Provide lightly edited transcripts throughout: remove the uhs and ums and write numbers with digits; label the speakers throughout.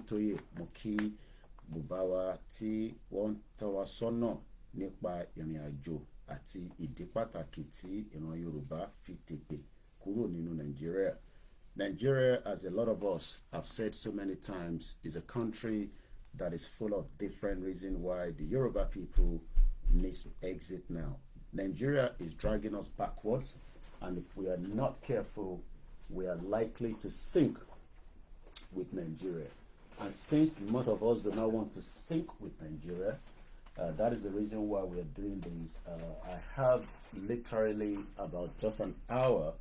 Speaker 1: Akíntóyè, mo kí bùbá wa tí wọ́n ń tọ́ wa sọ́nà nípa ìrìn àjò àti ìdí pàtàkì tí ìran Yorùbá fi tètè kúrò nínú Nàìjíríà. Nigeria, as a lot of us have said so many times, is a country that is full of different reasons why the Yoruba people need to exit now. Nigeria is dragging us backwards, and if we are not careful, we are likely to sink with Nigeria. And since most of us do not want to sink with Nigeria, that is the reason why we are doing this. I have literally about just an hour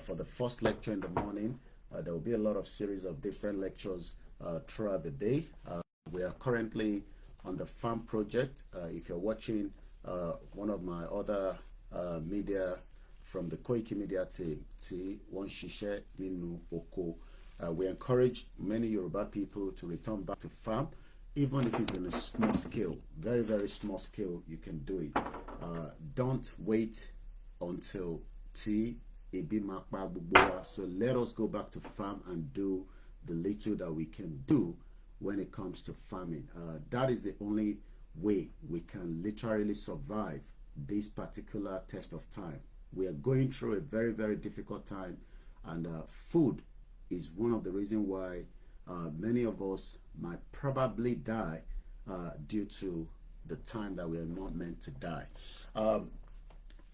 Speaker 1: for the first lecture in the morning. There will be a lot of series of different lectures throughout the day. We are currently on the farm project. If you're watching one of my other media from the Koikimedia team, Wont Ninu Oko, we encourage many Yoruba people to return back to farm, even if it's in a small scale, very, very small scale, you can do it. Don't wait until so let us go back to farm and do the little that we can do when it comes to farming. That is the only way we can literally survive this particular test of time. We are going through a very, very difficult time, and food is one of the reasons why many of us might probably die due to the time that we are not meant to die.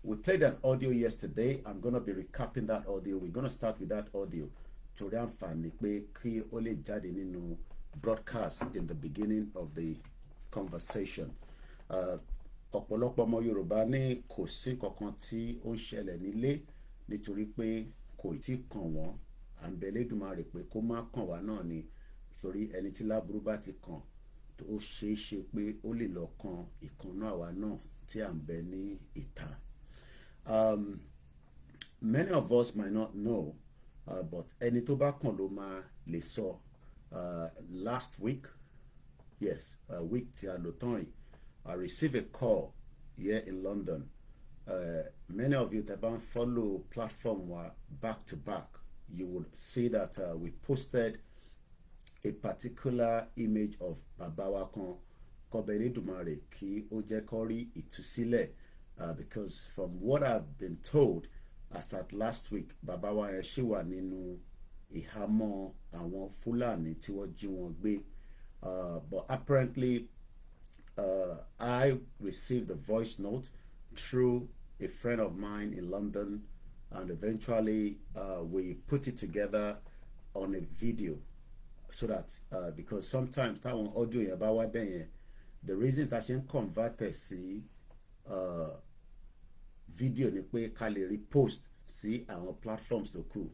Speaker 1: We played an audio yesterday. I'm going to be recapping that audio. We're going to start with that audio to broadcast in the beginning of the conversation. Ọ̀pọ̀lọpọ̀ ọmọ Yorùbá ní kò sí kankan tí ó ń ṣẹlẹ̀ nílé nítorí pé kò tí kàn wọ́n. À ń bẹ Elédùmarè pé kó má kàn wá náà ni, torí ẹni tí láburú bá ti kàn tó ṣeé ṣe pé ó lè lọ kan ìkànnà àwa náà tí à ń bẹ ní ìta. Many of us might not know, but ẹni tó bá kàn ló máa lè sọ. Last week, yes, week tí a lò tán yìí, I received a call here in London. Many of you that don't follow platform were back to back. You would see that we posted a particular image of Babawa kan Kobere Dumare ki Ojekori Itusile, because from what I've been told, as at last week, Babawa Yeshiwa Ninu Ihamo Awon Fulani Tiwo Jiwon Gbe. But apparently, I received a voice note through a friend of mine in London, and eventually we put it together on a video, so that because sometimes that one audio about what the reason that she converted see video ni pe kale repost see our platforms to cool.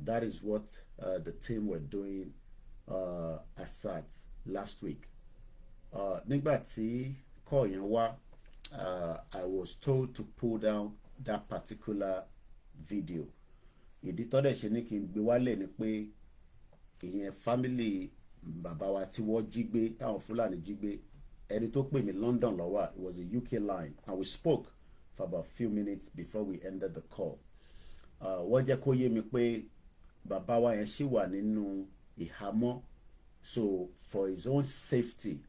Speaker 1: That is what the team were doing as at last week. Nígbà tí call yẹn wá, I was told to pull down that particular video. Ìdí tó dẹ̀ ṣe ní kí n gbé wálẹ̀ ni pé ìyẹn family bàbá wa tí wọ́n jí gbé, táwọn Fúlàní jí gbé, ẹni tó pè mí London ló wà. It was a UK line, and we spoke for about a few minutes before we ended the call. Wọ́n jẹ́ kó yé mi pé bàbá wa yẹn ṣì wà nínú ìhámọ́, so for his own safety,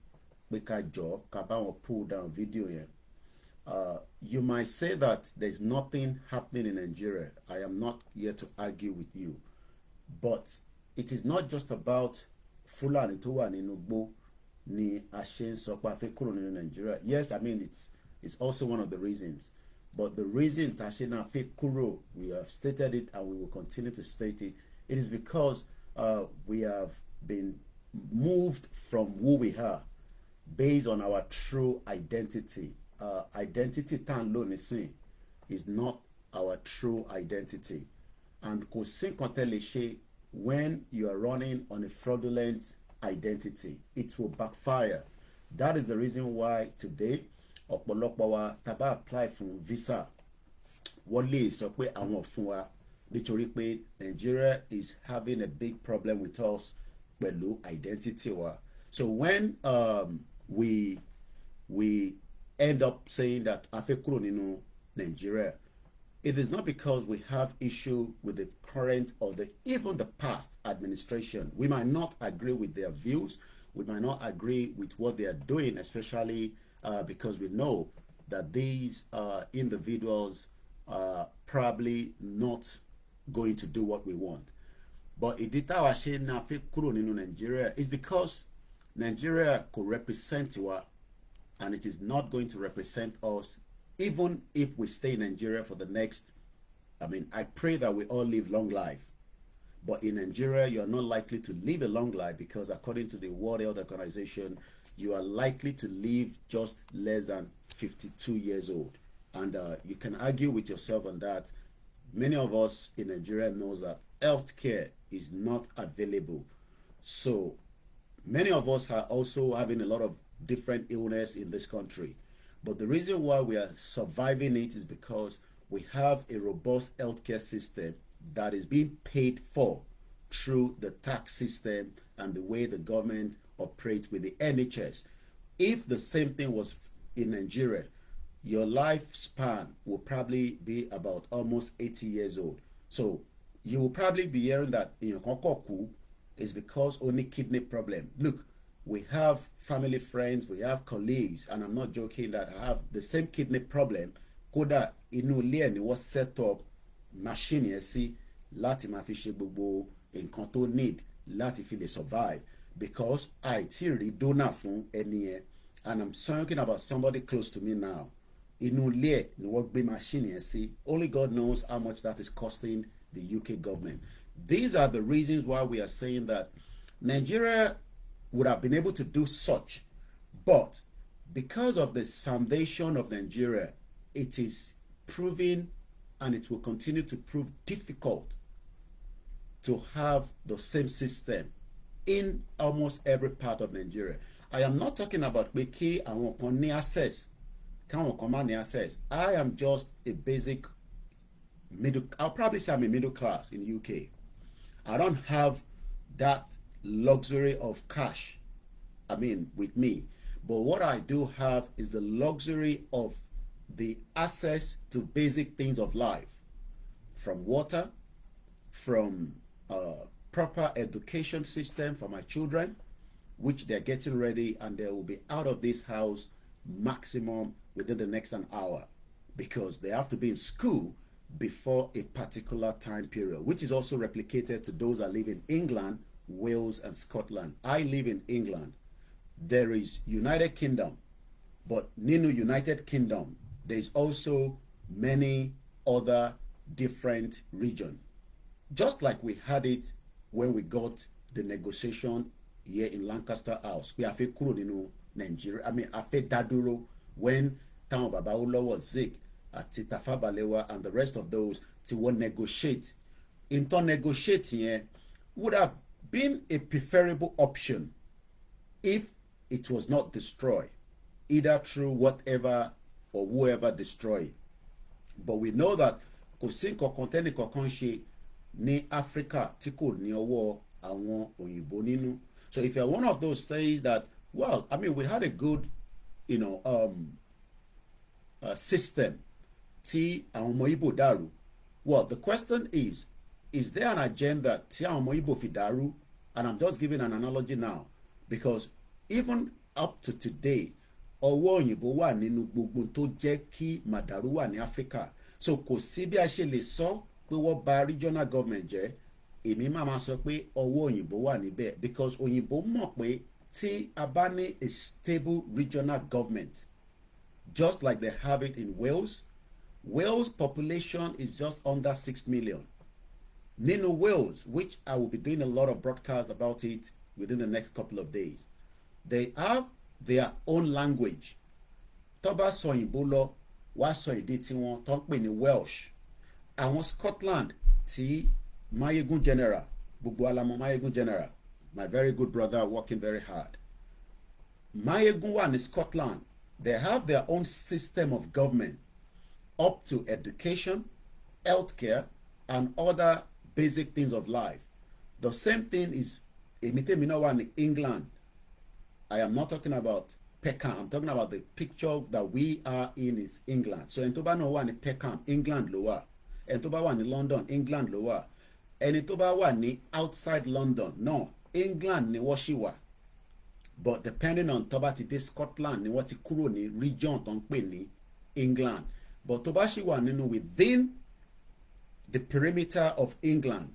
Speaker 1: pé ká jọ ká bá wọn pull down video yẹn. You might say that there's nothing happening in Nigeria. I am not here to argue with you, but it is not just about Fulani tó wà nínú igbó ni a ṣe ń sọ pé a fẹ́ kúrò nínú Nigeria. Yes, I mean it's also one of the reasons, but the reason tá a ṣe náà fẹ́ kúrò, we have stated it and we will continue to state it. It is because we have been moved from who we are based on our true identity. Identity tan lo nisin is not our true identity, and kò sí nǹkan tẹ́ lè ṣe when you are running on a fraudulent identity. It will backfire. That is the reason why today ọ̀pọ̀lọpọ̀ wa tá bá apply fún visa, wọ́n lè sọ pé àwọn ò fún wa nítorí pé Nigeria is having a big problem with us pẹ̀lú identity wa. So when we end up saying that a fẹ́ kúrò nínú Nigeria, it is not because we have issue with the current or even the past administration. We might not agree with their views. We might not agree with what they are doing, especially because we know that these individuals are probably not going to do what we want. But ìdí táwa ṣe náà fi kúrò nínú Nigeria is because Nigeria could represent wa, and it is not going to represent us even if we stay in Nigeria for the next, I pray that we all live long life. But in Nigeria, you are not likely to live a long life because according to the World Health Organization, you are likely to live just less than 52 years old. And you can argue with yourself on that. Many of us in Nigeria knows that healthcare is not available. So many of us are also having a lot of different illness in this country. But the reason why we are surviving it is because we have a robust healthcare system that is being paid for through the tax system and the way the government operates with the NHS. If the same thing was in Nigeria, your lifespan will probably be about almost 80 years old. So you will probably be hearing that Kokoku is because only kidney problem. Look, we have family friends, we have colleagues, and I'm not joking that I have the same kidney problem. Kódà inú ilé ẹ̀ ni wọ́n set up machine yẹn sí láti máa fi ṣe gbogbo nǹkan tó need láti fi lè survive because àìtí rí donor fún ẹni yẹn, and I'm talking about somebody close to me now. Inú ilé ẹ̀ ni wọ́n gbé machine yẹn sí. Only God knows how much that is costing the UK government. These are the reasons why we are saying that Nigeria would have been able to do such, but because of this foundation of Nigeria, it is proving and it will continue to prove difficult to have the same system in almost every part of Nigeria. I am not talking about pé àwọn kan ní access, káwọn kan má ní access. I am just a basic I'll probably say I'm a middle class in the UK. I don't have that luxury of cash, with me. But what I do have is the luxury of the access to basic things of life, from water, from proper education system for my children, which they're getting ready, and they will be out of this house maximum within the next an hour because they have to be in school before a particular time period, which is also replicated to those that live in England, Wales, and Scotland. I live in England. There is United Kingdom, but nínú United Kingdom, there's also many other different regions. Just like we had it when we got the negotiation here in Lancaster House. We have a kúrò nínú Nigeria. a fẹ́ dá dúró when táwọn bàbá Awólọ́wọ̀ Zik àti Tafawa Balewa and the rest of those to wọ́n negotiate. Into negotiating here would have been a preferable option if it was not destroyed, either through whatever or whoever destroyed. But we know that kò sí nǹkan tẹ́nì kankan ṣe ní Africa tí kò ní ọwọ́ àwọn òyìnbó nínú. So if you're one of those say that, well, we had a good, system tí àwọn ọmọ Igbo dàrú. Well, the question is there an agenda tí àwọn ọmọ Igbo fi dàrú? And I'm just giving an analogy now, because even up to today, ọwọ́ òyìnbó wà nínú gbogbo tó jẹ́ kí màdàrú wà ní Africa. So kò sí bí a ṣe lè sọ pé wọ́n bà regional government jẹ́. Èmi máa sọ pé ọwọ́ òyìnbó wà níbẹ̀, because òyìnbó mọ̀ pé tí a bá ní a stable regional government, just like they have it in Wales. Wales population is just under 6 million. Nínú Wales, which I will be doing a lot of broadcasts about it within the next couple of days, they have their own language. Tó bá sọ òyìnbó lọ, wá sọ èdè tí wọ́n tó ń pè ní Welsh. Àwọn Scotland tí Mayegun General, gbogbo alamọ Mayegun General, my very good brother working very hard. Mayegun wà ní Scotland. They have their own system of government up to education, healthcare, and other basic things of life. The same thing is in England. I am not talking about Peckham. I'm talking about the picture that we are in is England. So ẹni tó bá náà wà ní Peckham, England ló wà. Ẹni tó bá wà ní London, England ló wà. Ẹni tó bá wà ní outside London, no, England ni wọ́n ṣì wà. But depending on tó bá ti dé Scotland ni wọ́n ti kúrò ní region tó ń pè ní England. But tó bá ṣì wà nínú within the perimeter of England,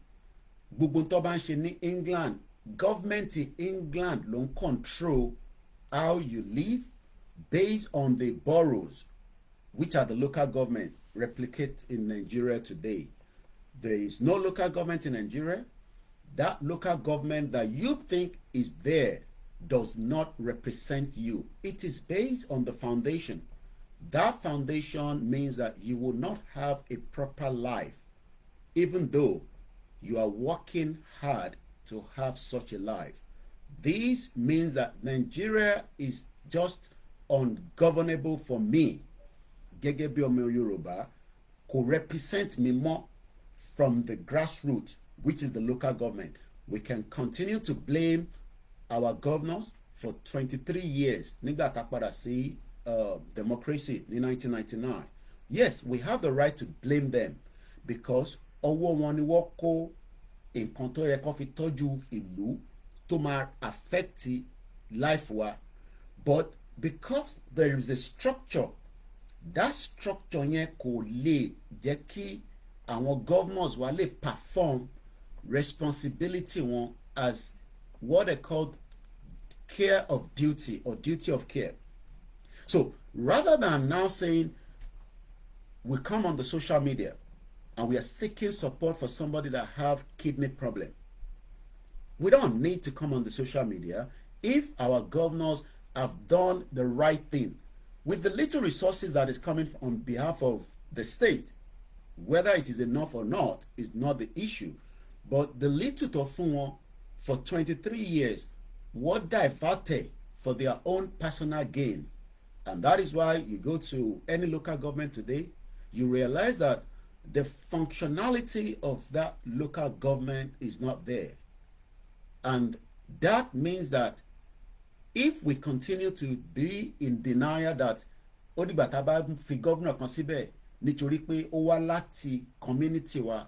Speaker 1: gbogbo tó bá ń ṣe ní England, government in England ló ń control how you live based on the boroughs, which are the local government replicate in Nigeria today. There is no local government in Nigeria. That local government that you think is there does not represent you. It is based on the foundation. That foundation means that you will not have a proper life, even though you are working hard to have such a life. This means that Nigeria is just ungovernable for me. Gẹ́gẹ́ bí ọmọ Yoruba, kò represent me more from the grassroots, which is the local government. We can continue to blame our governors for 23 years. Nígbà tá padà sí democracy in 1999. Yes, we have the right to blame them because ọwọ́ wọn ni wọ́n kó nǹkan tó yẹ kó fi tọ́jú ìlú tó máa affect life wa. But because there is a structure, that structure yẹn kò lè jẹ́ kí àwọn governors wa lè perform responsibility wọn as what they call care of duty or duty of care. So rather than now saying we come on the social media and we are seeking support for somebody that have kidney problem, we don't need to come on the social media if our governors have done the right thing with the little resources that is coming on behalf of the state. Whether it is enough or not is not the issue, but the little to fún for 23 years what diverted for their own personal gain. And that is why you go to any local government today, you realize that the functionality of that local government is not there. And that means that if we continue to be in denial that odigba tá bá fi governor kan síbẹ̀ nítorí pé ó wá láti community wa,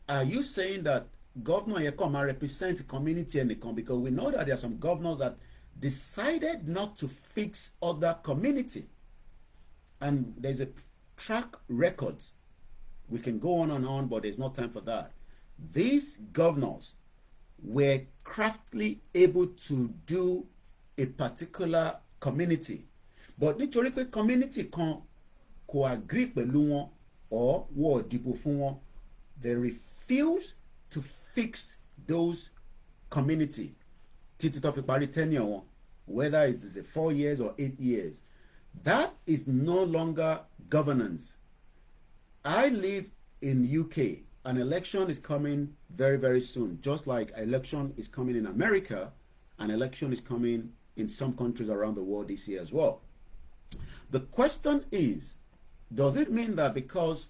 Speaker 1: are you saying that governor yẹn kàn máa represent community ẹnìkan? Because we know that there are some governors that decided not to fix other community, and there's a track record. We can go on and on, but there's no time for that. These governors were craftily able to do a particular community, but nítorí pé community kan kò agree pẹ̀lú wọn or wọ́n dìbò fún wọn, they refuse to fix those community títí tó fi parí tenure wọn, whether it is 4 years or 8 years. That is no longer governance. I live in UK. An election is coming very, very soon. Just like election is coming in America, an election is coming in some countries around the world this year as well. The question is, does it mean that because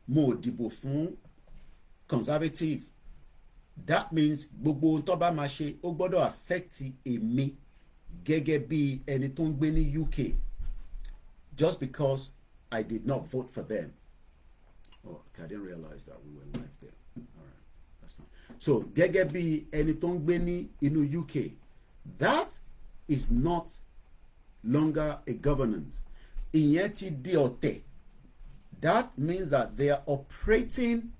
Speaker 1: mo dìbò fún conservative, that means gbogbo tó bá máa ṣe ó gbọ́dọ̀ affect èmi gẹ́gẹ́ bí ẹni tó ń gbé ní UK just because I did not vote for them? Oh, I didn't realize that we were live there. All right, that's fine. So gẹ́gẹ́ bí ẹni tó ń gbé ní inú UK, that is not longer a governance. Ìyẹn ti di ọ̀tẹ̀. That means that they are operating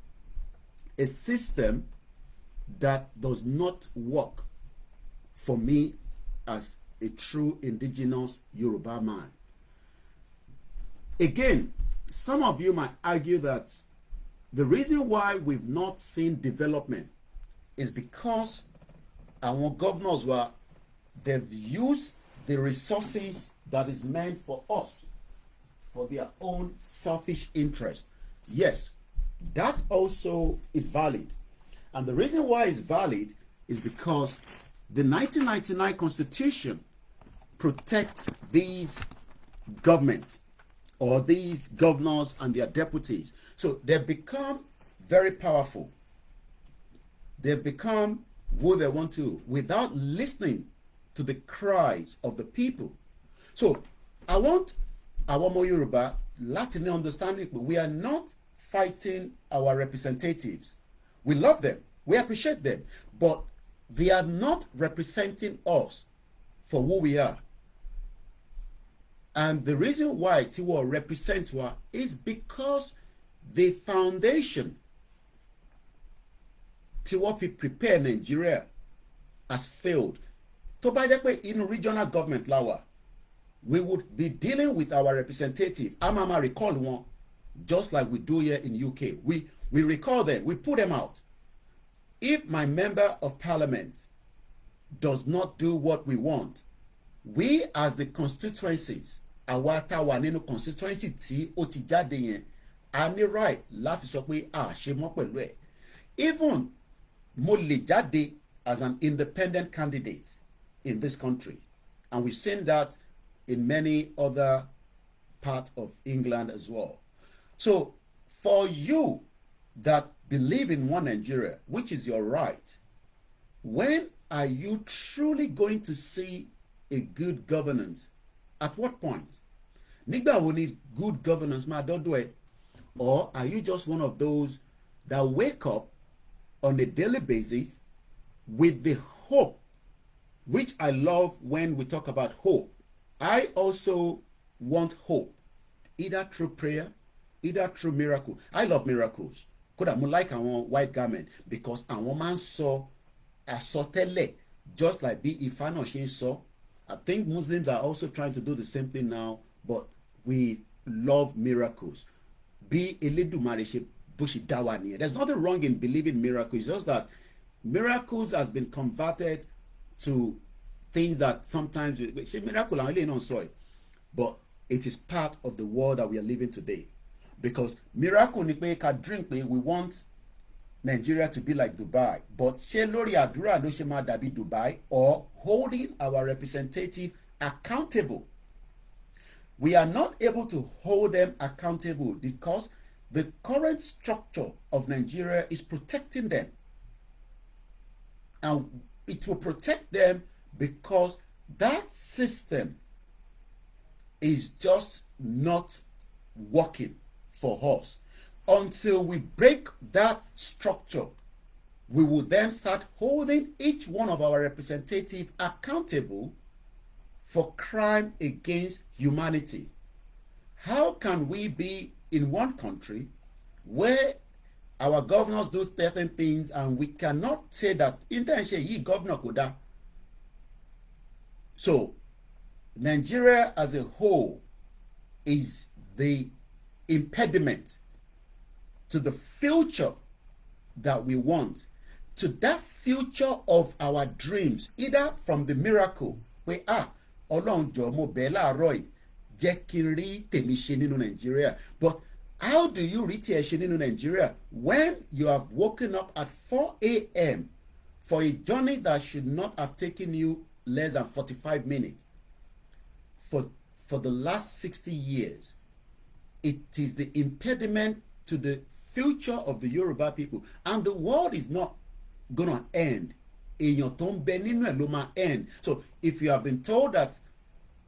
Speaker 1: a system that does not work for me as a true indigenous Yoruba man. Again, some of you might argue that the reason why we've not seen development is because our governors they've used the resources that is meant for us for their own selfish interest. Yes, that also is valid. And the reason why it's valid is because the 1999 Constitution protects these governments or these governors and their deputies. So they've become very powerful. They've become who they want to without listening to the cries of the people. So I want our ọmọ Yorùbá láti ní understanding pé we are not fighting our representatives. We love them, we appreciate them, but they are not representing us for who we are. And the reason why Tiwa represents us is because the foundation Tiwa fi prepare Nigeria has failed. Tó bá jẹ́ pé inú regional government láwà, we would be dealing with our representative. Amama recall one, just like we do here in UK. We recall them, we put them out. If my member of parliament does not do what we want, we as the constituencies, àwa tá wà nínú constituency tí ó ti jáde yẹn, a ní right láti sọ pé a ṣe mọ́ pẹ̀lú ẹ̀. Even mo lè jáde as an independent candidate in this country, and we've seen that in many other parts of England as well. So for you that believe in one Nigeria, which is your right, when are you truly going to see a good governance? At what point? Nígbà wo ni good governance máa dọ́dọ̀ ẹ? Or are you just one of those that wake up on a daily basis with the hope, which I love when we talk about hope. I also want hope, either through prayer, either through miracle. I love miracles. Kódà mo like àwọn white garment because àwọn máa ń sọ àsọtẹ́lẹ̀ just like bí Ifá náà ṣe ń sọ. I think Muslims are also trying to do the same thing now, but we love miracles. Bí Elédùmarè ṣe bó ṣe dá wa nìyẹn. There's nothing wrong in believing miracles. It's just that miracles has been converted to things that sometimes ṣe miracle àwọn eléyìí náà sọ ẹ, but it is part of the world that we are living today. Because miracle ni pé ká drink pé we want Nigeria to be like Dubai, but ṣé lórí àdúrà ló ṣe máa dàbí Dubai, or holding our representative accountable? We are not able to hold them accountable because the current structure of Nigeria is protecting them. And it will protect them because that system is just not working for us. Until we break that structure, we will then start holding each one of our representatives accountable for crime against humanity. How can we be in one country where our governors do certain things and we cannot say that intention ye governor koda? So Nigeria as a whole is the impediment to the future that we want, to that future of our dreams, either from the miracle where Ọlọ́run jọ̀ọ́ mo bẹ̀ láàárọ̀ yìí jẹ́ kí n rí tèmi ṣe nínú Nigeria. But how do you rí tiẹ̀ ṣe nínú Nigeria when you have woken up at 4 a.m. for a journey that should not have taken you less than 45 minutes? For the last 60 years, it is the impediment to the future of the Yoruba people, and the world is not gonna end. Èèyàn tó ń bẹ nínú ẹ̀ ló máa end. So if you have been told that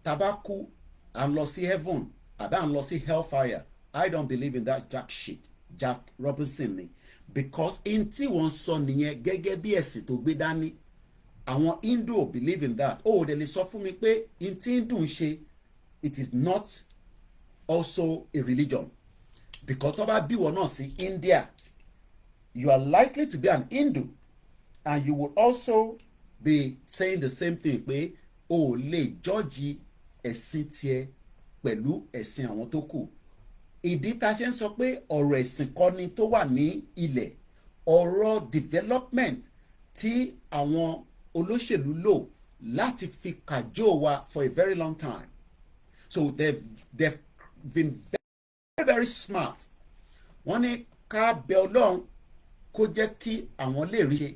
Speaker 1: tabaku and lọ sí heaven àbá and lọ sí hellfire, I don't believe in that jack shit. Jack Robinson ni, because in tí wọ́n sọ nìyẹn gẹ́gẹ́ bí ẹ̀sìn tó gbé dání. Àwọn Hindu believe in that. Oh, they lè sọ fún mi pé in tí Hindu ń ṣe, it is not also a religion. Because tó bá bí wọn náà sí India, you are likely to be an Hindu, and you will also be saying the same thing pé o lè judge ẹ̀sìn tiẹ̀ pẹ̀lú ẹ̀sìn àwọn tó kù. Ìdí tá a ṣe ń sọ pé ọ̀rọ̀ ẹ̀sìn kọ́ ni tó wà ní ilẹ̀, ọ̀rọ̀ development tí àwọn olóṣèlú lò láti fi kàjó wa for a very long time. So they've been very, very smart. Wọ́n ní ká bẹ Ọlọ́run kó jẹ́ kí àwọn lè rí ṣe.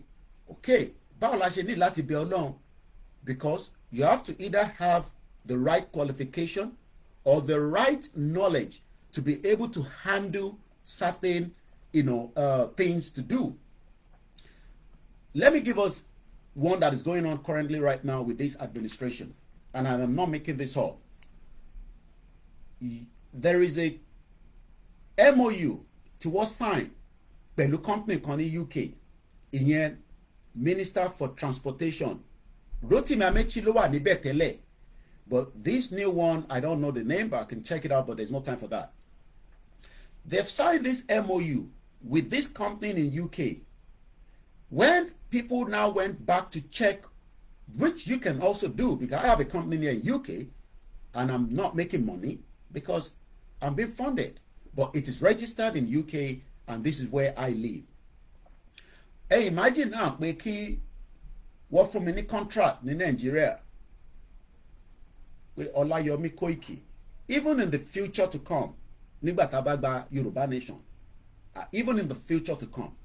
Speaker 1: Okay, báwo la ṣe ní láti bẹ Ọlọ́run? Because you have to either have the right qualification or the right knowledge to be able to handle certain, things to do. Let me give us one that is going on currently right now with this administration, and I am not making this up. there is a MOU tí wọ́n sign pẹ̀lú company kan ní UK, ìyẹn Minister for Transportation Rotimi Amechi ló wà níbẹ̀ tẹ́lẹ̀, but this new one, I don't know the name, but I can check it out, but there's no time for that. They've signed this MOU with this company in UK. When people now went back to check, which you can also do, because I have a company here in UK and I'm not making money because I'm being funded, but it is registered in UK and this is where I live. Hey, imagine now pé kí wọ́n fún mi ní contract ní Nigeria pé Olayomi Koiki, even in the future to come, nígbà tá a bá gba Yoruba nation, even in the future to come,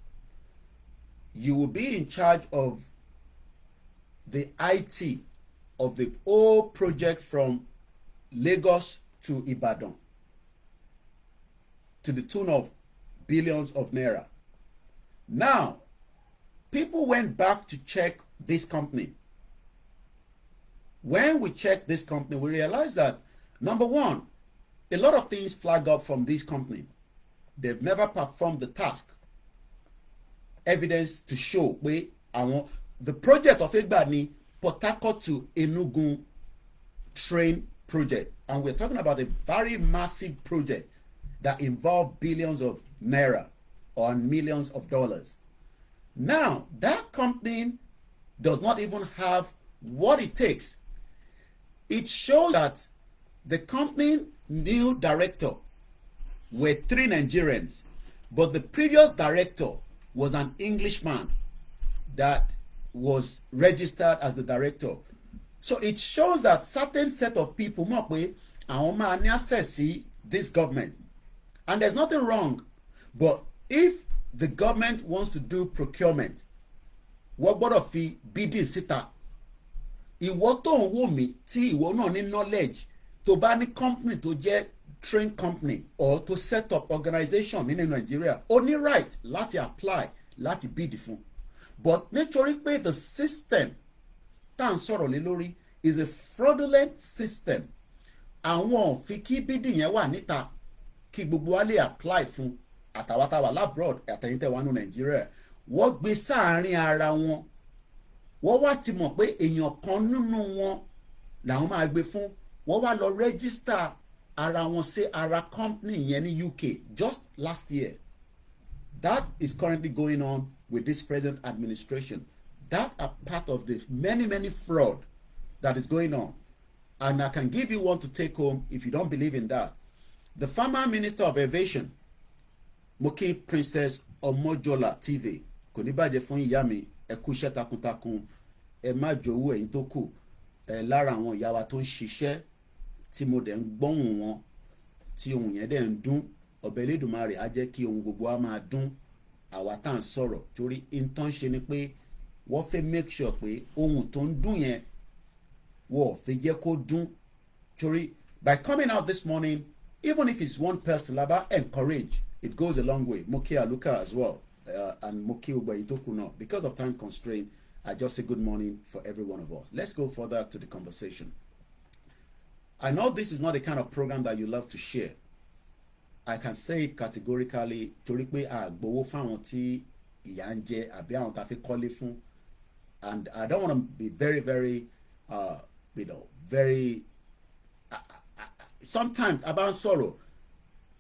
Speaker 1: you will be in charge of the IT of the whole project from Lagos to Ibadan to the tune of billions of naira. Now, people went back to check this company. When we checked this company, we realized that, number one, a lot of things flag up from this company. They've never performed the task. Evidence to show pé àwọn the project of Egbani Port Harcourt to Enugu train project, and we're talking about a very massive project that involved billions of naira or millions of dollars. Now, that company does not even have what it takes. It shows that the company new director were 3 Nigerians, but the previous director was an Englishman that was registered as the director. So it shows that certain set of people mọ̀ pé àwọn máa ní access sí this government, and there's nothing wrong, but if the government wants to do procurement, wọ́n gbọ́dọ̀ fi bidding síta. Ìwọ tó ń wò mí tí ìwọ náà ní knowledge tó bá ní company tó jẹ́ train company or to set up organization nínú Nigeria, ó ní right láti apply láti bid fún, but nítorí pé the system tá à ń sọ̀rọ̀ lé lórí is a fraudulent system, àwọn fi kí bidding yẹn wà níta kí gbogbo wa lè apply fún àtàwátàwà labroad àtẹ̀yìntẹ̀ wa ní Nigeria, wọ́n gbé sáàárín ara wọn, wọ́n wá ti mọ̀ pé èèyàn kan nínú wọn làwọn máa gbé fún, wọ́n wá lọ register ara wọn sí ara company yẹn ní UK just last year. That is currently going on with this present administration. That are part of the many fraud that is going on, and I can give you one to take home if you don't believe in that. The former Minister of Aviation, Moki Princess Omojola TV, kò ní bàjẹ́ fún ìyá mi, ẹ kú iṣẹ́ takuntakun, ẹ má jowú ẹ̀yin tó kù, ẹ lára àwọn ìyá wa tó ń ṣiṣẹ́ tí mo dẹ̀ ń gbọ́hùn wọn, tí ohùn yẹn dẹ̀ ń dún, ọ̀bẹ Elédùmarè á jẹ́ kí ohùn gbogbo wa máa dún àwa tá à ń sọ̀rọ̀, torí intan ṣe ni pé wọ́n fẹ́ make sure pé ohùn tó ń dún yẹn wọ́n fẹ́ jẹ́ kó dún, torí by coming out this morning, even if it's one person laba encourage, it goes a long way. Moki Aluka as well, and Moki Ubayitoku now. Because of time constraint, I just say good morning for every one of us. Let's go further to the conversation. I know this is not the kind of program that you love to share. I can say it categorically, torí pé àgbowó fáwọn tí ìyà ń jẹ àbí àwọn tá a fi kọ́lé fún, and I don't want to be very very sometimes a bá ń sọ̀rọ̀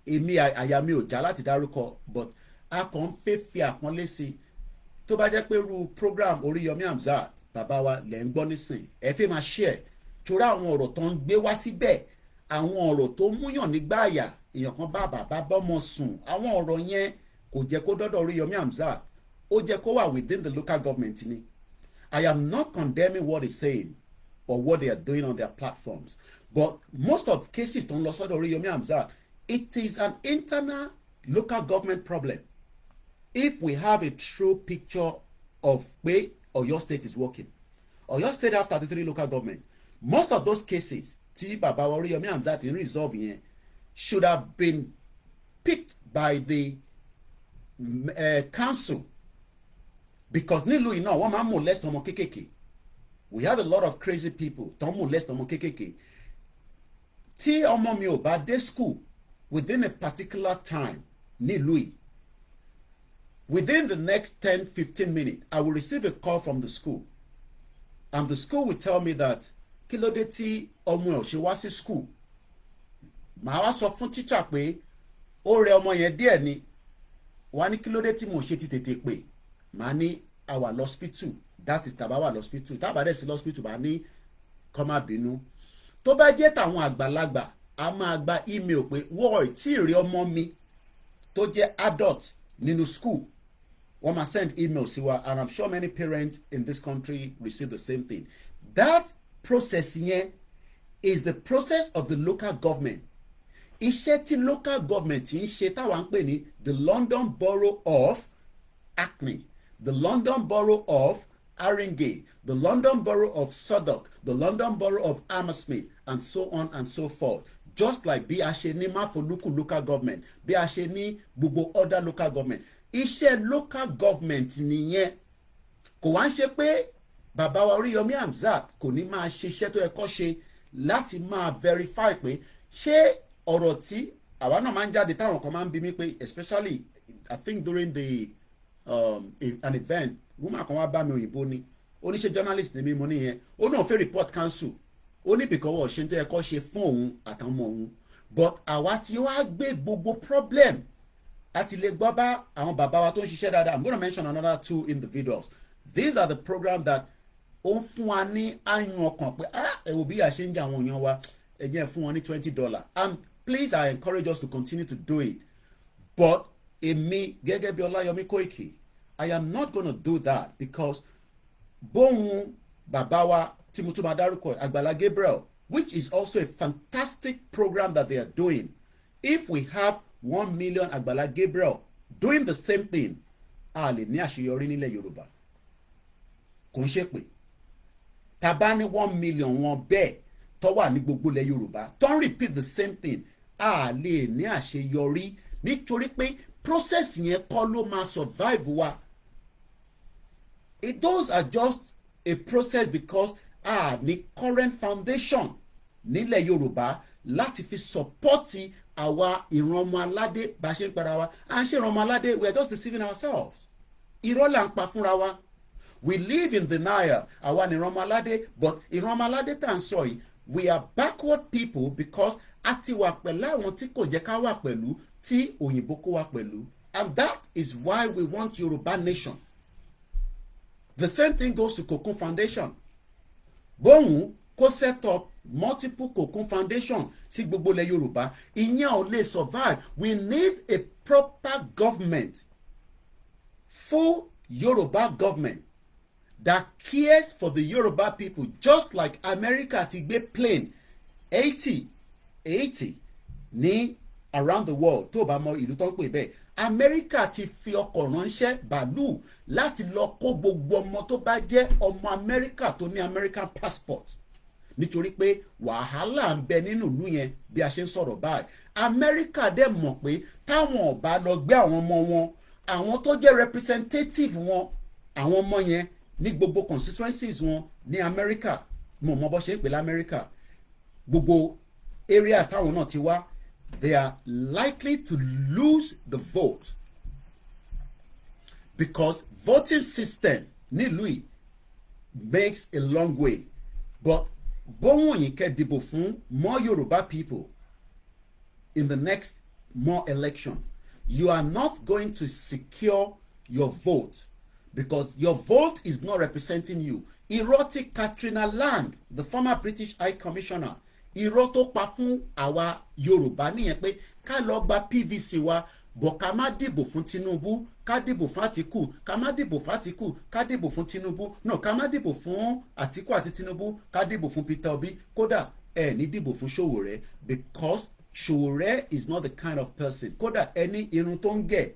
Speaker 1: èmi àyà mi ò já láti dárúkọ, but a kàn ń fẹ́ fi àpọ́nlé sí tó bá jẹ́ pé irú program Oríyọmí Hamzat bàbá wa lẹ̀ ń gbọ́ nísìn, ẹ fẹ́ máa share torí àwọn ọ̀rọ̀ tó ń gbé wá síbẹ̀, àwọn ọ̀rọ̀ tó múyàn nígbà àyà, èèyàn kan bá bàbá bọ́mọ sùn, àwọn ọ̀rọ̀ yẹn kò jẹ́ kó dọ́dọ̀ Oríyọmí Hamzat, ó jẹ́ kó wà within the local government ni. I am not condemning what he's saying or what they are doing on their platforms, but most of cases tó ń lọ sọ́dọ̀ Oríyọmí Hamzat, it is an internal local government problem. If we have a true picture of where Oyo State is working, Oyo State have 33 local government. Most of those cases tí bàbá Oríyọmí Hamzat ń resolve yẹn should have been picked by the council, because nílùú iná wọ́n máa ń molest ọmọ kékèké. We have a lot of crazy people tó ń molest ọmọ kékèké. tí ọmọ mi ò bá dé school within a particular time nílùú yìí, within the next 10-15 minutes I will receive a call from the school, and the school will tell me that kí ló dé tí ọmọ ẹ̀ ò ṣe wá sí school. Màá wá sọ fún teacher pé ó rẹ ọmọ yẹn díẹ̀ ni, wá ní kí ló dé tí mo ṣe ti tètè pè. Màá ní a wà lọ́spítù, that is tàbá wà lọ́spítù, tàbá dẹ̀ sí lọ́spítù màá ní kó má bínú. Tó bá jẹ́ tàwọn àgbàlagbà a máa gba email pé wọ́ọ̀ tí ì rí ọmọ mi tó jẹ́ adult nínú school, wọ́n máa send email sí wa, and I'm sure many parents in this country receive the same thing. That process yẹn is the process of the local government. Iṣẹ́ tí local government ń ṣe táwa ń pè ní the London Borough of Hackney, the London Borough of Haringey, the London Borough of Southwark, the London Borough of Hammersmith, and so on and so forth. Just like bí a ṣe ní Mafoluku local government, bí a ṣe ní gbogbo other local government. Iṣẹ́ local government nìyẹn. Kò wá ń ṣe pé bàbá wa Oríyọmí Hamzat kò ní máa ṣiṣẹ́ tó yẹ kó ṣe láti máa verify pé ṣé ọ̀rọ̀ tí àwa náà máa ń jáde táwọn kan máa ń bí mi pé, especially I think during the an event, woman kan wá bá mi òyìnbó ni, oníṣẹ́ journalist ni mi mo níyẹn, ó náà fẹ́ report council, ó ní bìkọ́wọ́ ṣe tó yẹ kó ṣe fún òun àtàwọn òun, but àwa tí wàá gbé gbogbo problem láti lè gbọ́ bá àwọn bàbá wa tó ń ṣiṣẹ́ dáadáa. I'm going to mention another 2 individuals. These are the programs that ó ń fún wa ní àyùn ọkàn pé ẹ wò bí a ṣe ń jẹ àwọn èèyàn wa, ẹ jẹ́ fún wọn ní $20, and please I encourage us to continue to do it. But èmi gẹ́gẹ́ bí Ọláyọmí Kóìkì, I am not going to do that, because bóun bàbá wa tí mo tún máa dárúkọ Àgbàlá Gabriel, which is also a fantastic program that they are doing. If we have 1 million Àgbàlá Gabriel doing the same thing, a lè ní àṣeyọrí nílẹ̀ Yorùbá. Kò ń ṣe pé tá bá ní 1 million wọn bẹ́ẹ̀ tó wà ní gbogbo ilẹ̀ Yorùbá, don't repeat the same thing, a lè ní àṣeyọrí, nítorí pé process yẹn kọ́ ló máa survive wa. Those are just a process because ní current foundation nílẹ̀ Yorùbá láti fi support àwa ìran ọmọ aládé bá ṣe ń para wa. À ń ṣe ìran ọmọ aládé, we are just deceiving ourselves. Irọ́ là ń pa fúnra wa. We live in denial. Àwa ni ìran ọmọ aládé, but ìran ọmọ aládé tá à ń sọ yìí, we are backward people because a ti wà pẹ̀lú àwọn tí kò jẹ́ ká wà pẹ̀lú, tí òyìnbó kó wà pẹ̀lú. And that is why we want Yoruba nation. The same thing goes to Cocoon Foundation. Bóun kó set up multiple Cocoon Foundation sí gbogbo ilẹ̀ Yorùbá, ìyẹn ò lè survive. We need a proper government, full Yoruba government that cares for the Yoruba people, just like America ti gbé plane 80 ní around the world. Tó bá mọ ìlú tó ń pè bẹ́ẹ̀, America ti fi ọkọ̀ ránṣẹ́ bàálù láti lọ kó gbogbo ọmọ tó bá jẹ́ ọmọ America tó ní American passport, nítorí pé wàhálà ń bẹ nínú ìlú yẹn bí a ṣe ń sọ̀rọ̀ báyìí. America dẹ̀ mọ̀ pé táwọn ò bá lọ gbé àwọn ọmọ wọn, àwọn tó jẹ́ representative wọn, àwọn ọmọ yẹn ní gbogbo constituencies wọn ní America, mo mọ bó ṣe ń pè l'America, gbogbo areas táwọn náà ti wá, they are likely to lose the vote, because voting system nílùú yìí makes a long way. But bóun yìí kẹ́ dìbò fún more Yoruba people in the next more election, you are not going to secure your vote, because your vote is not representing you. Irọ́ tí Katrina Lang, the former British High Commissioner, irọ́ tó pa fún àwa Yorùbá nìyẹn pé ká lọ gba PVC wa, bọ̀ ká má dìbò fún Tinubu, ká dìbò fún Àtíkù, ká má dìbò fún Àtíkù, ká dìbò fún Tinubu, no, ká má dìbò fún Àtíkù àti Tinubu, ká dìbò fún Peter Obi, kódà ní dìbò fún Sowore, because Sowore is not the kind of person, kódà ẹni irun tó ń gẹ̀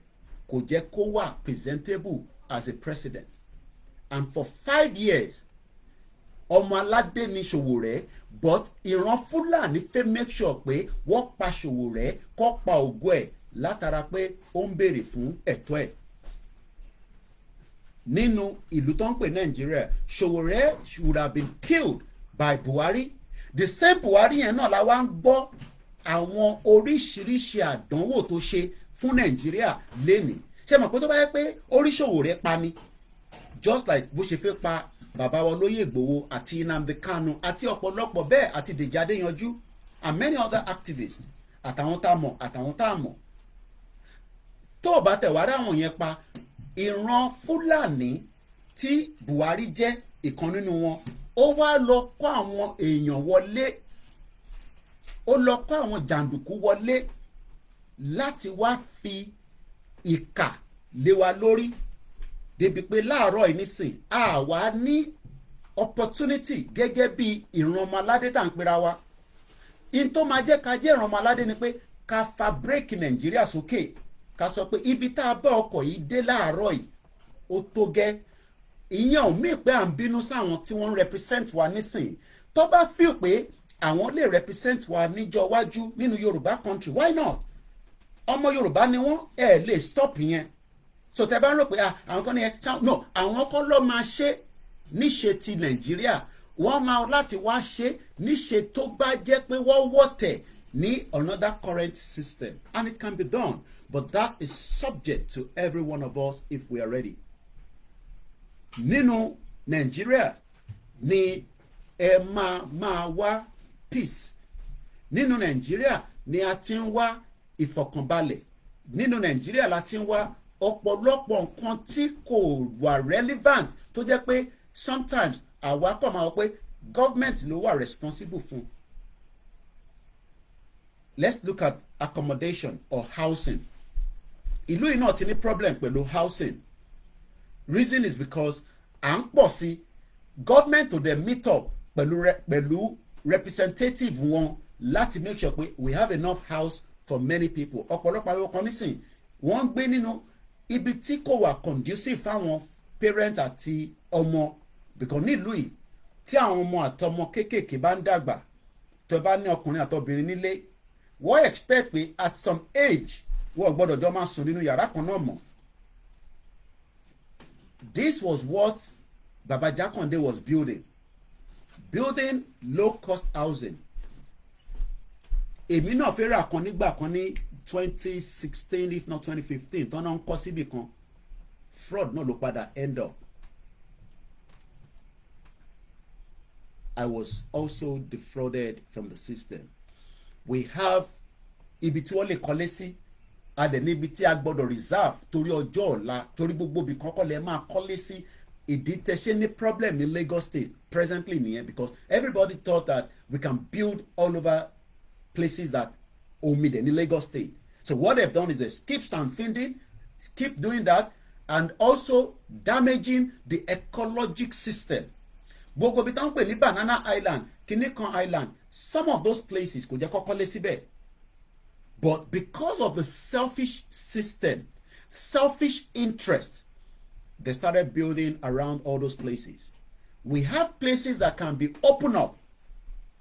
Speaker 1: kò jẹ́ kó wà presentable as a president. And for 5 years ọmọ aládé ni Sowore, but ìran Fúlàní fẹ́ make sure pé wọ́n pa Sowore, kó pa ògo ẹ̀ látara pé ó ń béèrè fún ẹ̀tọ́ ẹ̀. Nínú ìlú tó ń pè Nàìjíríà, Sowore should have been killed by Buhari, the same Buhari yẹn náà la wá ń gbọ́ àwọn oríṣiríṣi àdánwò tó ṣe fún Nàìjíríà lénìí. Ṣé mọ̀ pé tó bá yẹ pé oríṣòwò rẹ̀ pa ni just like bó ṣe fẹ́ pa bàbá wa Olóyè Ìgbòho àti Nnamdi Kanu àti ọ̀pọ̀lọpọ̀ bẹ́ẹ̀ àti Dèjì Adéyanjú and many other activists àtàwọn tá a mọ̀ àtàwọn tá a mọ̀. Tó o bá tẹ̀ wá ráwọn yẹn pa, ìran Fúlàní tí Buhari jẹ́ ìkan nínú wọn, ó wá lọ kó àwọn èèyàn wọlé, ó lọ kó àwọn jàǹdùkú wọlé láti wá fi ìkà lé wa lórí débi pé láàárọ̀ yìí nísìn àwa ní opportunity gẹ́gẹ́ bí ìran ọmọ aládé tá à ń pera wa. In tó máa jẹ́ ká jẹ́ ìran ọmọ aládé ni pé ká fa bírèkì Nàìjíríà sókè, ká sọ pé ibi tá a bá ọkọ̀ yìí dé láàárọ̀ yìí ó tó gẹ́. Ìyẹn ò mí pé à ń bínú sáwọn tí wọ́n ń represent wa nísìn. Tó bá feel pé àwọn lè represent wa níjọ́ iwájú nínú Yorùbá country, why not? Ọmọ Yorùbá ni wọ́n, ẹ lè stop yẹn. So tẹ bá ń rò pé àwọn kan ní ẹ no, àwọn kan ló máa ṣe níṣe ti Nàìjíríà, wọ́n máa láti wá ṣe níṣe tó bá jẹ́ pé wọ́n wọ̀tẹ̀ ní another current system, and it can be done, but that is subject to every one of us if we are ready. Nínú Nàìjíríà ni ẹ máa wá peace. Nínú Nàìjíríà ni a ti ń wá ìfọ̀kànbalẹ̀. Nínú Nàìjíríà la ti ń wá ọ̀pọ̀lọpọ̀ nǹkan tí kò wà relevant tó jẹ́ pé sometimes àwa kọ̀ máa wọ pé government ló wà responsible fún. Let's look at accommodation or housing. Ìlú yìí náà ti ní problem pẹ̀lú housing. Reason is because à ń pọ̀ sí government to dey meet up pẹ̀lú representative wọn láti make sure pé we have enough house for many people. Ọ̀pọ̀lọpọ̀ àwọn kan nísìn wọ́n ń gbé nínú ibi tí kò wà conducive fáwọn parent àti ọmọ, because nílùú yìí tí àwọn ọmọ àtọmọ kéékèèké bá ń dàgbà, tó bá ní ọkùnrin àtọbìnrin nílé, wọ́n expect pé at some age wọ́n gbọ́dọ̀ jọ máa sùn nínú yàrá kan náà mọ́. This was what Baba Jakande was building low-cost housing. Èmi náà fẹ́ rà kan nígbà kan ní 2016 if not 2015 tọ́nà ń kọ́ síbì kan, fraud náà ló padà end up. I was also defrauded from the system. We have ibi tí wọ́n lè kọ́lé sí, a dẹ̀ ní ibi tí a gbọ́dọ̀ reserve torí ọjọ́ ọ̀la, torí gbogbo ibi kan kọ́ lẹ máa kọ́lé sí. Ìdí tẹ́ ṣe ní problem ní Lagos State presently nìyẹn, because everybody thought that we can build all over places that omi dẹ̀ ní Lagos State. So what they've done is they keep sandfinding, keep doing that, and also damaging the ecological system. Gbogbo ibi tó ń pè ní Banana Island, Kinikan Island, some of those places kò jẹ́ kọ́kọ́ lé síbẹ̀. But because of the selfish system, selfish interest, they started building around all those places. We have places that can be opened up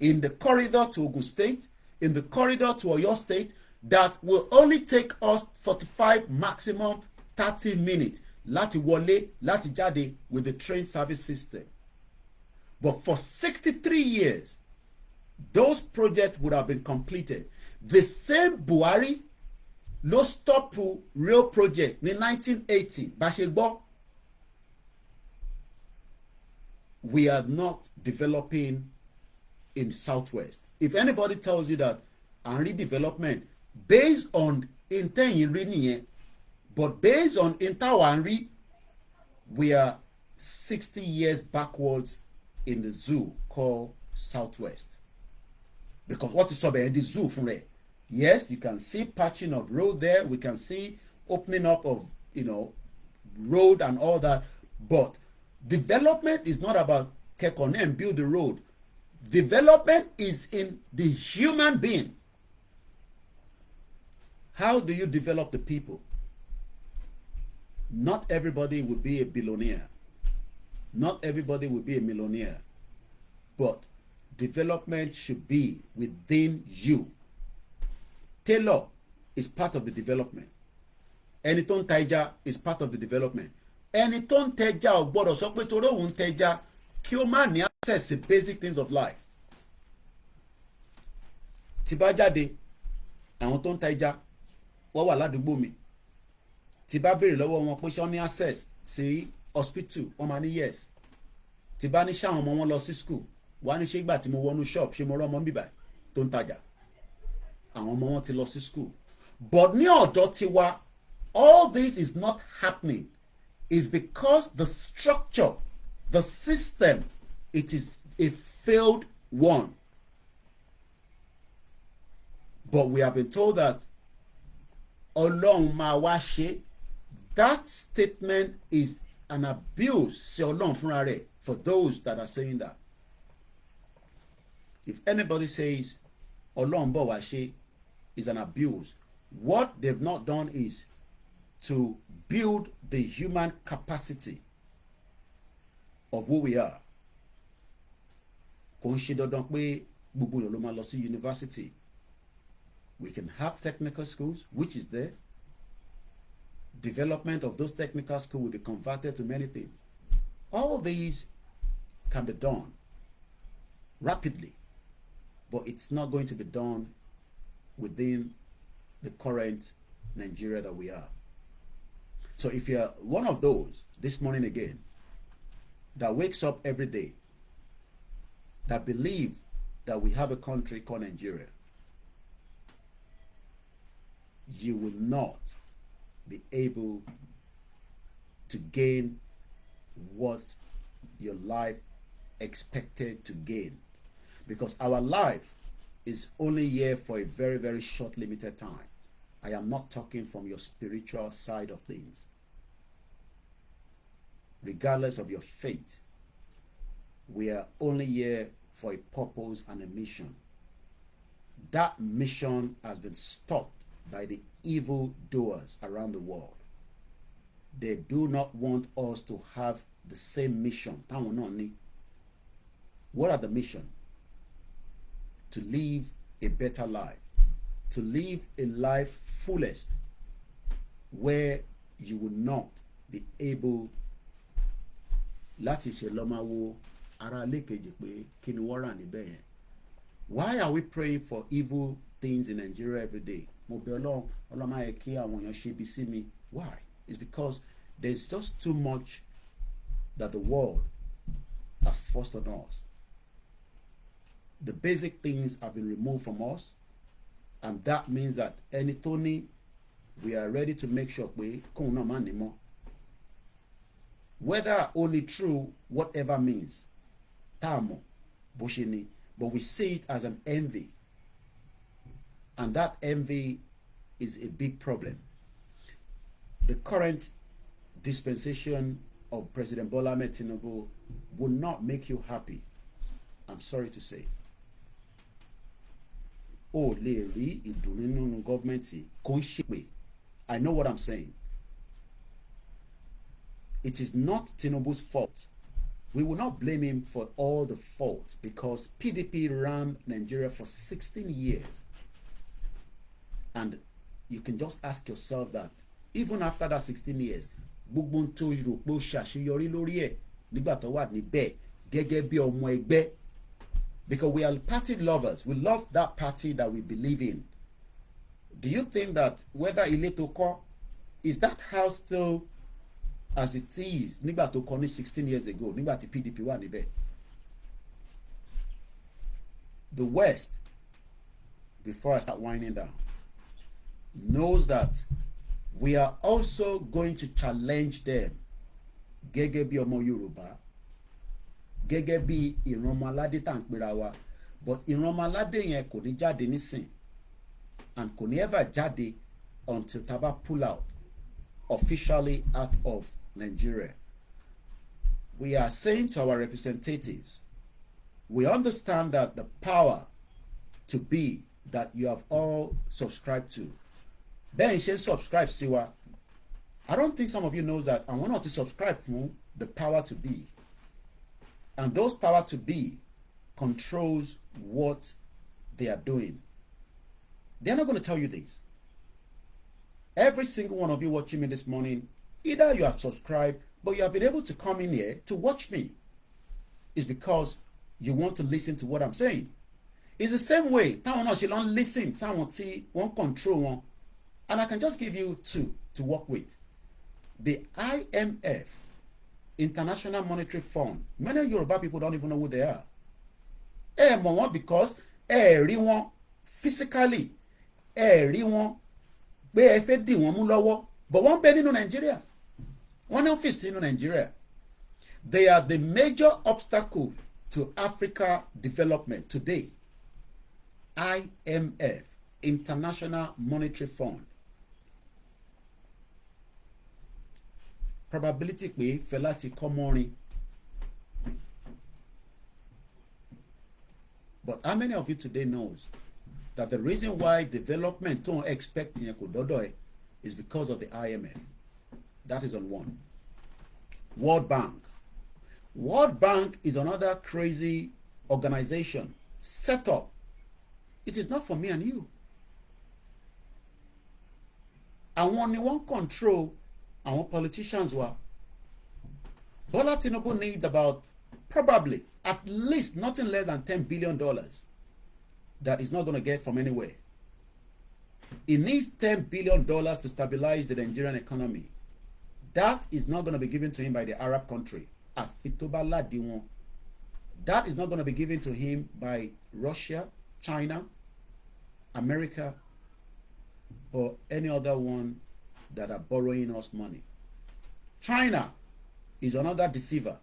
Speaker 1: in the corridor to Ogun State, in the corridor to Oyo State, that will only take us 45 maximum 30 minutes láti wọlé láti jáde with the train service system. But for 63 years, those projects would have been completed. The same Buhari ló stop rail project ní 1980 bá ṣe gbọ́. We are not developing in Southwest. If anybody tells you that and redevelopment based on intẹ́yìn rí nìyẹn, but based on intawanri, we are 60 years backwards in the zoo called Southwest. Because what is up there, the zoo from there? Yes, you can see patching of road there. We can see opening up of, road and all that. But development is not about Kekone and build the road. Development is in the human being. How do you develop the people? Not everybody will be a billionaire. Not everybody will be a millionaire. But development should be within you. Tailor is part of the development. Ẹni tó ń ta ẹja is part of the development. Ẹni tó ń tẹja ò gbọ́dọ̀ sọ pé torí òun tẹja kí ó má ní access to basic things of life. tí bá jáde àwọn tó ń ta ẹja wọ́n wà ládùúgbò mi, tí bá béèrè lọ́wọ́ wọn pé ṣé wọ́n ní access sí hospital wọ́n máa ní yes, tí bá ní ṣáwọn ọmọ wọn lọ sí school wọ́n á ní ṣé ìgbà tí mo wọnú shop ṣé mo rọ́ ọmọ bíbà tó ń tajà, àwọn ọmọ wọn ti lọ sí school. But ní ọ̀dọ̀ tiwa, all this is not happening is because the structure, the system, it is a failed one. But we have been told that Ọlọ́run máa wá ṣe. That statement is an abuse sí Ọlọ́run fúnra rẹ̀ for those that are saying that. If anybody says Ọlọ́run bọ̀ wá ṣe is an abuse, what they've not done is to build the human capacity of who we are. Kò ń ṣe dandan pé gbogbo èèyàn ló máa lọ sí university. We can have technical schools, which is there. Development of those technical schools will be converted to many things. All these can be done rapidly, but it's not going to be done within the current Nigeria that we are. So if you're one of those this morning again that wakes up every day that believe that we have a country called Nigeria, you will not be able to gain what your life expected to gain, because our life is only here for a very, very short, limited time. I am not talking from your spiritual side of things. Regardless of your faith, we are only here for a purpose and a mission. That mission has been stopped by the evil doers around the world. They do not want us to have the same mission. What are the mission? To live a better life, to live a life fullest, where you will not be able láti ṣe lọ́mọ wo ara lékejì pé kí ni wọ́n rà níbẹ̀ yẹn. Why are we praying for evil things in Nigeria every day? Mo bẹ̀ Ọlọ́run, Ọlọ́run máa yẹ kí àwọn èèyàn ṣe bí sí mi. Why? It's because there's just too much that the world has forced on us. The basic things have been removed from us, and that means that any Tony, we are ready to make sure we kóun náà má ní mọ́. Whether only true, whatever means, tamo, boshini, but we see it as an envy, and that envy is a big problem. The current dispensation of President Bola Ahmed Tinubu will not make you happy. I'm sorry to say. Oh, lè rí ìdùnnú nínú gọ́ọ̀mẹ̀ntì kò ń ṣèpè. I know what I'm saying. It is not Tinubu's fault. We will not blame him for all the faults, because PDP ran Nigeria for 16 years. And you can just ask yourself that even after that 16 years, gbogbo n tó rò pé ó ṣàṣeyọrí lórí ẹ̀ nígbà tó wà níbẹ̀ gẹ́gẹ́ bí ọmọ ẹgbẹ́. Because we are party lovers. We love that party that we believe in. Do you think that whether ilé tó kọ́, is that house still as it is nígbà tó kọ́ ní 16 years ago, nígbà tí PDP wà níbẹ̀? The West, before I start winding down, knows that we are also going to challenge them gẹ́gẹ́ bí ọmọ Yorùbá, gẹ́gẹ́ bí ìran ọmọ aládé tá à ń pera wa, but ìran ọmọ aládé yẹn kò ní jáde nísìn, and kò ní ever jáde until tá bá pull out officially out of Nigeria. We are saying to our representatives, we understand that the power to be that you have all subscribed to, bẹ́ẹ̀ ṣe subscribe sí wa. I don't think some of you knows that àwọn náà ti subscribe fún the power to be. And those power to be controls what they are doing. They're not going to tell you this. Every single one of you watching me this morning, either you have subscribed, but you have been able to come in here to watch me, is because you want to listen to what I'm saying. It's the same way táwọn náà ṣe lọ ń listen sáwọn tí wọ́n control wọn. And I can just give you two to work with. The IMF, International Monetary Fund. Many Yoruba people don't even know who they are. Mọ̀ wọ́n because rí wọn physically. Rí wọn pé ẹ fẹ́ dì wọ́n mú lọ́wọ́. But wọ́n bẹ nínú Nàìjíríà. Wọ́n ní ọ́fíìsì nínú Nàìjíríà. They are the major obstacle to Africa development today. IMF, International Monetary Fund. Probability pé Fẹlá ti kọ́ mọ́rin. But how many of you today knows that the reason why development don't expect yẹn kò dọ́dọ̀ ẹ̀ is because of the IMF? That is on one. World Bank. World Bank is another crazy organization set up. It is not for me and you. Àwọn ni wọ́n control àwọn politicians wa. Bola Tinubu needs about probably at least nothing less than $10 billion that is not going to get from anywhere. He needs $10 billion to stabilize the Nigerian economy. That is not going to be given to him by the Arab country. That is not going to be given to him by Russia, China, America, or any other one that are borrowing us money. China is another deceiver.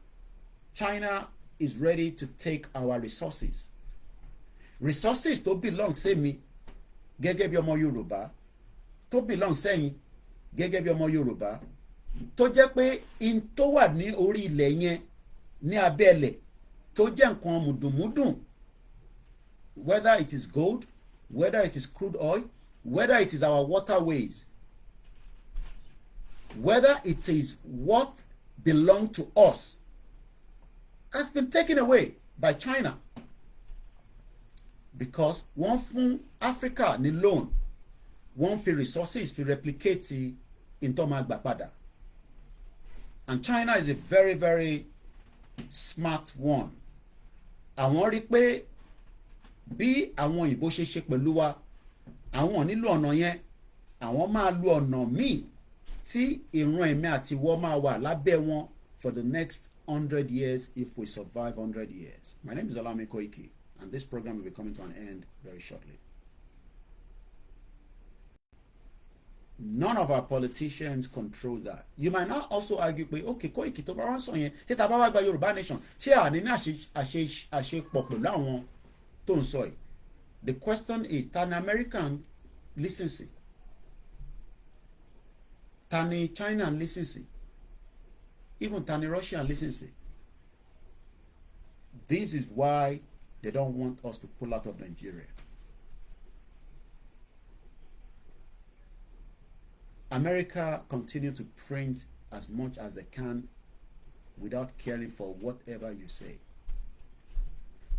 Speaker 1: China is ready to take our resources. Resources tó belong sẹ́mi gẹ́gẹ́ bí ọmọ Yorùbá, tó belong sẹ́yìn gẹ́gẹ́ bí ọmọ Yorùbá, tó jẹ́ pé in tó wà ní orí ilẹ̀ yẹn ní abẹ́lẹ̀ tó jẹ́ nǹkan mùdùnmúdùn, whether it is gold, whether it is crude oil, whether it is our waterways, whether it is what belong to us, has been taken away by China. Because wọ́n fún Africa ní loan, wọ́n fi resources fi replicate in tó máa gbà padà. And China is a very, very smart one. Àwọn rí pé bí àwọn òyìnbó ṣe ṣe pẹ̀lú wa, àwọn nílò ọ̀nà yẹn, àwọn máa lo ọ̀nà míì tí ìran ẹ̀mí àti wọ́n máa wà lábẹ́ wọn for the next 100 years if we survive 100 years. My name is OLAYOMI KOIKI, and this program will be coming to an end very shortly. None of our politicians control that. You might not also argue pé okay, Koiki tó bá wá sọ yẹn ṣé tá bá wá gba Yorùbá nation ṣé àní ní àṣepọ̀ pẹ̀lú àwọn tó ń sọ yìí. The question is, ta ni American listen sí? Ta ni China listen sí? Even ta ni Russian listen sí? This is why they don't want us to pull out of Nigeria. America continue to print as much as they can without caring for whatever you say.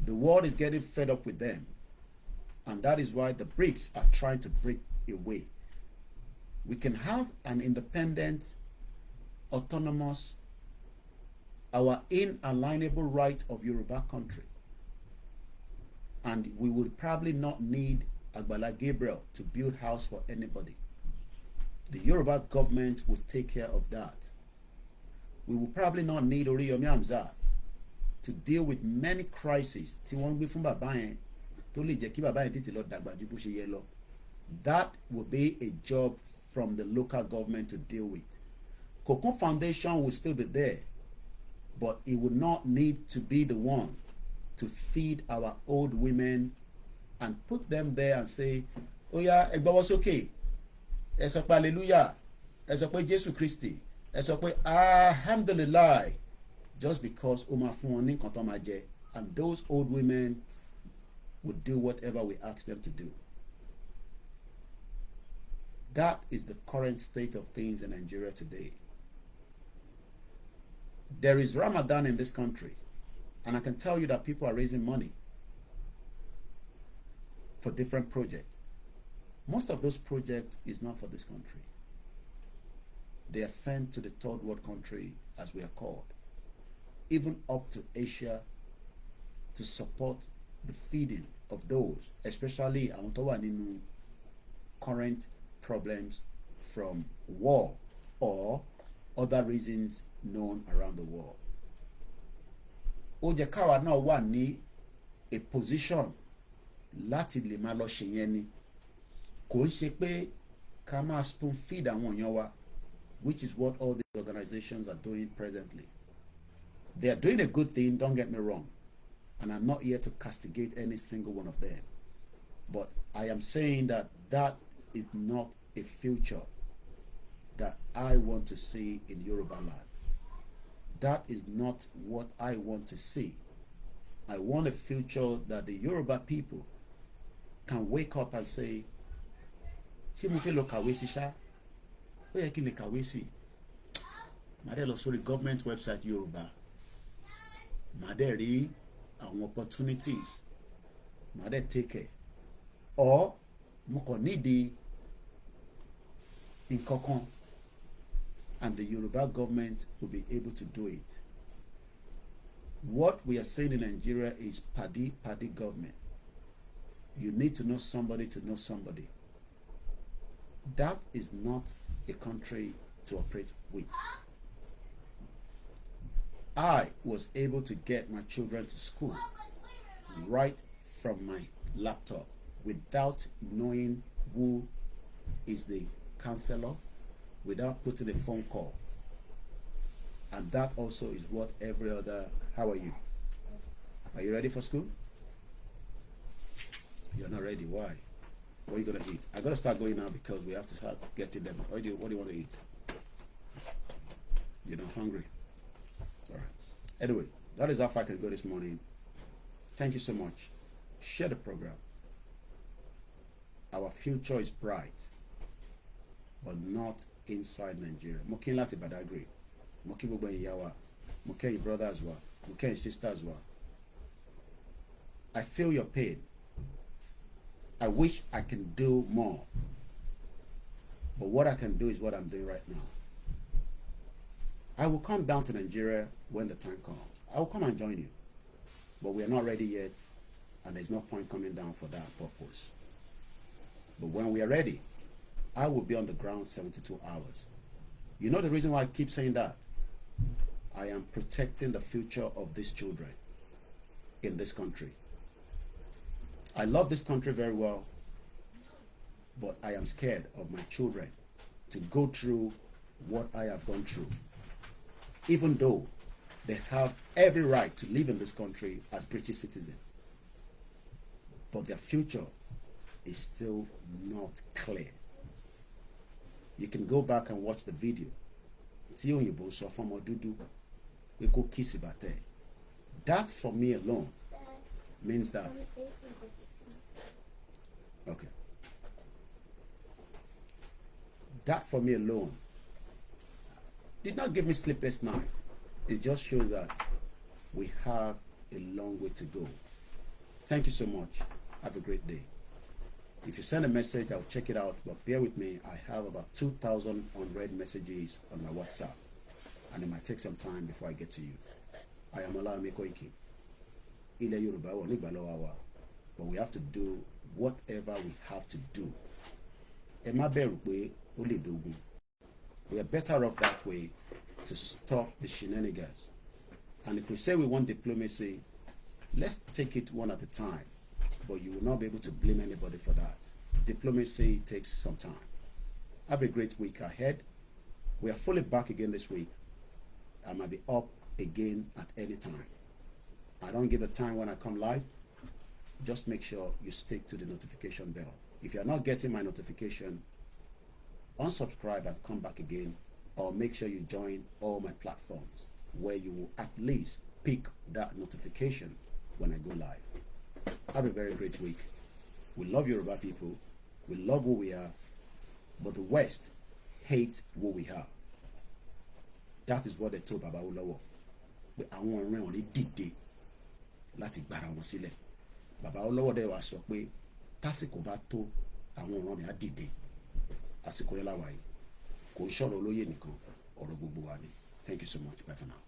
Speaker 1: The world is getting fed up with them, and that is why the BRICS are trying to break away. We can have an independent, autonomous, our inalienable right of Yoruba country, and we will probably not need Agbala Gabriel to build house for anybody. The Yoruba government will take care of that. We will probably not need Oriyomi Hamzat to deal with many crises tí wọ́n gbé fún bàbá yẹn tó lè jẹ́ kí bàbá yẹn tètè lọ dàgbà ju bó ṣe yẹ lọ. That will be a job from the local government to deal with. Cocoon Foundation will still be there, but it will not need to be the one to feed our old women and put them there and say, oh yeah, ẹ gbọ́wọ́ sókè, ẹ sọ pé hallelujah, ẹ sọ pé Jésù Kristi, ẹ sọ pé alhamdulillah, just because ó máa fún wọn ní nǹkan tó máa jẹ, and those old women would do whatever we ask them to do. That is the current state of things in Nigeria today. There is Ramadan in this country, and I can tell you that people are raising money for different projects. Most of those projects is not for this country. They are sent to the third world country, as we are called, even up to Asia, to support the feeding of those, especially àwọn tó wà nínú current problems from war or other reasons known around the world. Ó jẹ́ káwa náà wà ní a position láti lè máa lọ ṣe yẹn ni. Kò ń ṣe pé ká máa spoon feed àwọn èèyàn wa, which is what all these organizations are doing presently. They are doing a good thing, don't get me wrong. And I'm not here to castigate any single one of them. But I am saying that that is not a future that I want to see in Yoruba land. That is not what I want to see. I want a future that the Yoruba people can wake up and say, ṣé mo fẹ́ lọ kàwé sí ṣá? Ó yẹ kí n lè kàwé sí. Màá dẹ̀ lọ sórí government website Yoruba. Màá dẹ̀ rí àwọn opportunities. Màá dẹ̀ take it. Or mo kàn nídìí nǹkan kan, and the Yoruba government will be able to do it. What we are saying in Nigeria is party government. You need to know somebody to know somebody. That is not a country to operate with. I was able to get my children to school right from my laptop without knowing who is the counselor, without putting a phone call. And that also is what every other... How are you? Are you ready for school? You're not ready. Why? What are you going to eat? I got to start going now because we have to start getting them. What do you want to eat? You're not hungry? All right. Anyway, that is how far I can go this morning. Thank you so much. Share the program. Our future is bright, but not inside Nigeria. Mo kí n láti Badagry. Mo kí gbogbo ẹ̀yin ìyá wa. Mo kí ẹ̀yin brother as well. Mo kí ẹ̀yin sister as well. I feel your pain. I wish I can do more. But what I can do is what I'm doing right now. I will come down to Nigeria when the time comes. I will come and join you. But we are not ready yet, and there's no point coming down for that purpose. But when we are ready, I will be on the ground 72 hours. You know the reason why I keep saying that? I am protecting the future of these children in this country. I love this country very well, but I am scared of my children to go through what I have gone through, even though they have every right to live in this country as British citizens. But their future is still not clear. You can go back and watch the video. That for me alone means that, okay, that for me alone did not give me sleepless night. It just shows that we have a long way to go. Thank you so much. Have a great day. If you send a message, I'll check it out, but bear with me. I have about 2,000 unread messages on my WhatsApp, and it might take some time before I get to you. I am OLAYOMI KOIKI. Ilẹ̀ Yorùbá wọ̀ nígbà lọ́wọ́ wa, but we have to do whatever we have to do. Ẹ má bẹ̀rù pé ó lè dógun. We are better off that way to stop the shenanigans. And if we say we want diplomacy, let's take it one at a time. But you will not be able to blame anybody for that. Diplomacy takes some time. Have a great week ahead. We are fully back again this week. I might be up again at any time. I don't give a time when I come live. Just make sure you stick to the notification bell. If you're not getting my notification, unsubscribe and come back again, or make sure you join all my platforms where you will at least pick that notification when I go live. Have a very great week. We love Yoruba people. We love who we are. But the West hates who we are. That is what they told Baba Olowo. Àwọn ọ̀rẹ́ wọn lè dìde láti gbára wọn sílẹ̀. Baba Olowo dẹ̀ wá sọ pé tásìkò bá tó àwọn ọ̀rẹ́ mi á dìde. Àsìkò yẹn láwa yìí. Kò ń ṣọ̀rọ̀ olóyè nìkan, ọ̀rọ̀ gbogbo wa ni. Thank you so much. Bye for now.